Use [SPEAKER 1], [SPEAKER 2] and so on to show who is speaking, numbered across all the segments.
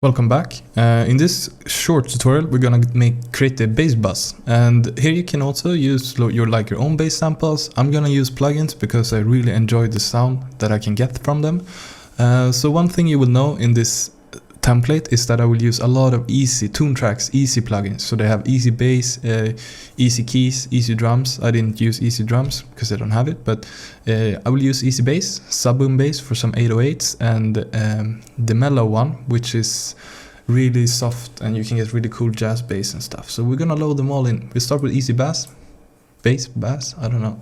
[SPEAKER 1] Welcome back. In this short tutorial we're gonna create a bass bus, and here you can also use your own bass samples. I'm gonna use plugins because I really enjoy the sound that I can get from them. So one thing you will know in this template is that I will use a lot of easy Toontracks, easy plugins. So they have easy bass, easy keys, easy drums. I didn't use easy drums because I don't have it, but I will use easy bass, sub-boom bass for some 808s, and the mellow one, which is really soft and you can get really cool jazz bass and stuff. So we're gonna load them all in. We start with easy bass, I don't know.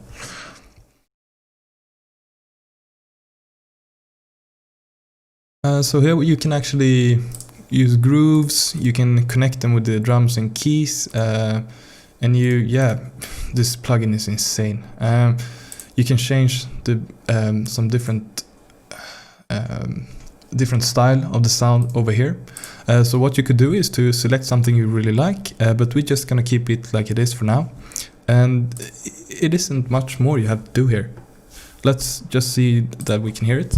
[SPEAKER 1] So here you can actually use grooves, you can connect them with the drums and keys, and this plugin is insane. You can change the some different style of the sound over here. So what you could do is to select something you really like, but we're just gonna keep it like it is for now. And it isn't much more you have to do here. Let's just see that we can hear it.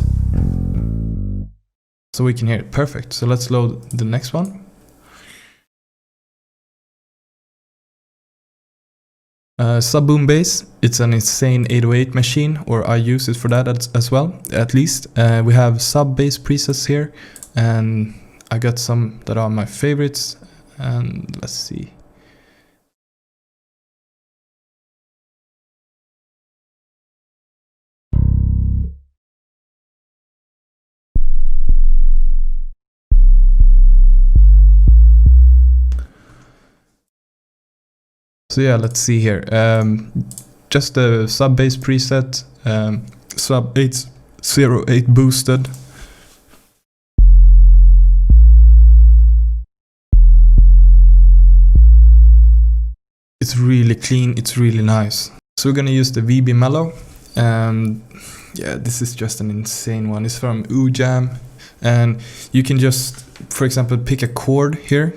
[SPEAKER 1] So we can hear it, perfect. So let's load the next one. Sub-boom bass, it's an insane 808 machine, or I use it for that as well, at least. We have sub-bass presets here, and I got some that are my favorites, and let's see. So yeah, let's see here. Just a sub-bass preset, sub 808 boosted. It's really clean, it's really nice. So we're gonna use the VB Mellow, and yeah, this is just an insane one. It's from Jam, and you can just, for example, pick a chord here.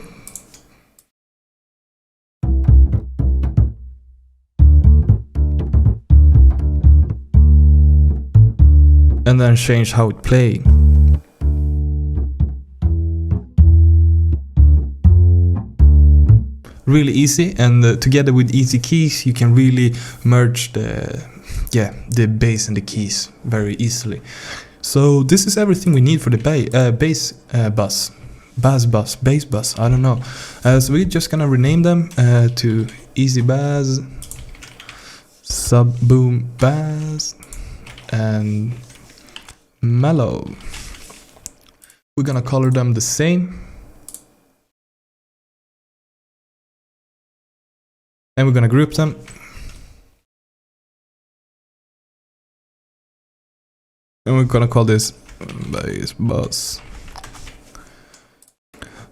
[SPEAKER 1] And then change how it plays. Really easy, and together with easy keys you can really merge the bass and the keys very easily. So this is everything we need for the bass bus, I don't know. So we're just gonna rename them to easy bass, sub-boom bass, and mellow. We're gonna color them the same, and we're gonna group them. And we're gonna call this bass bus.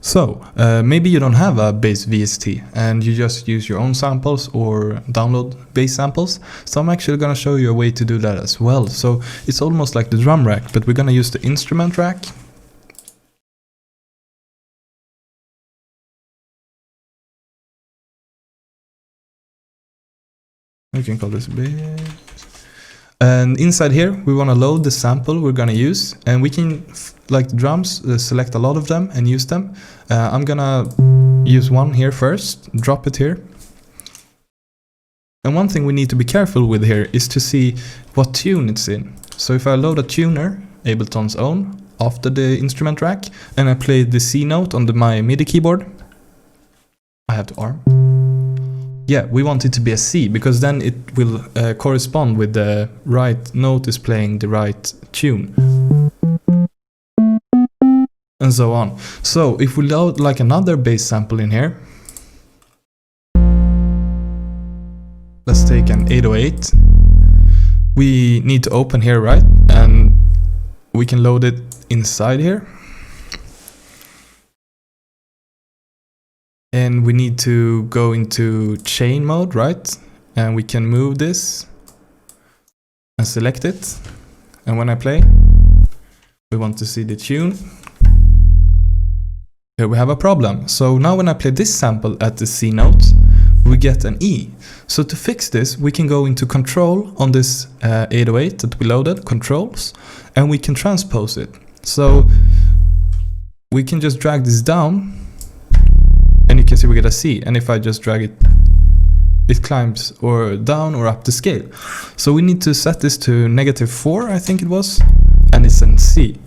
[SPEAKER 1] So maybe you don't have a bass VST and you just use your own samples or download bass samples. So I'm actually gonna show you a way to do that as well. So it's almost like the drum rack, but we're gonna use the instrument rack. We can call this bass. And inside here we want to load the sample we're gonna use, and we can, like the drums, select a lot of them and use them. I'm gonna use one here first, drop it here. And one thing we need to be careful with here is to see what tune it's in. So if I load a tuner, Ableton's own, after the instrument rack, and I play the C note on my MIDI keyboard, I have to arm. Yeah, we want it to be a C, because then it will correspond with the right note is playing the right tune. And so on. So if we load like another bass sample in here, let's take an 808. We need to open here, right? And we can load it inside here. And we need to go into chain mode, right? And we can move this and select it. And when I play, we want to see the tune. Here we have a problem. So now when I play this sample at the C note, we get an E. So to fix this, we can go into control on this 808 that we loaded, controls, and we can transpose it. So we can just drag this down, and you can see we get a C. And if I just drag it, it climbs or down or up the scale. So we need to set this to -4, I think it was, and it's in C.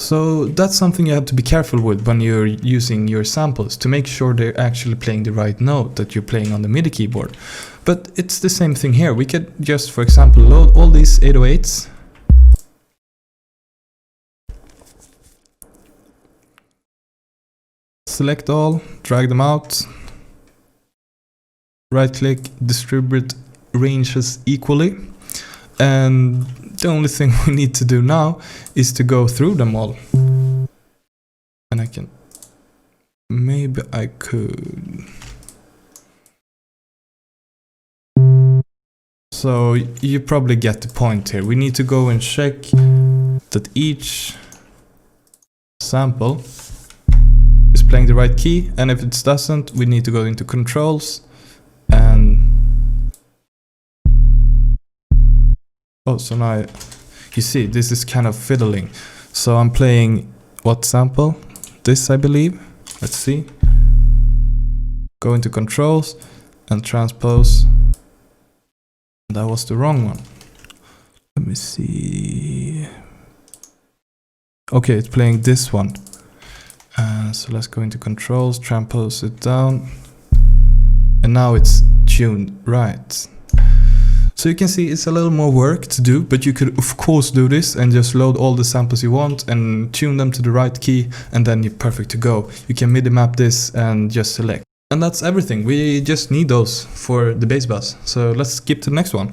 [SPEAKER 1] So that's something you have to be careful with when you're using your samples, to make sure they're actually playing the right note that you're playing on the MIDI keyboard. But it's the same thing here. We could just, for example, load all these 808s. Select all, drag them out, right click, distribute ranges equally, and the only thing we need to do now is to go through them all. And I can, maybe I could. So you probably get the point here. We need to go and check that each sample is playing the right key, and if it doesn't, we need to go into controls and so now you see this is kind of fiddling. So I'm playing what sample? This, I believe. Let's see. Go into controls and transpose. That was the wrong one. Let me see. Okay, it's playing this one. So let's go into controls, transpose it down, and now it's tuned right. So you can see it's a little more work to do, but you could of course do this and just load all the samples you want and tune them to the right key, and then you're perfect to go. You can MIDI map this and just select. And that's everything. We just need those for the bass bus. So let's skip to the next one.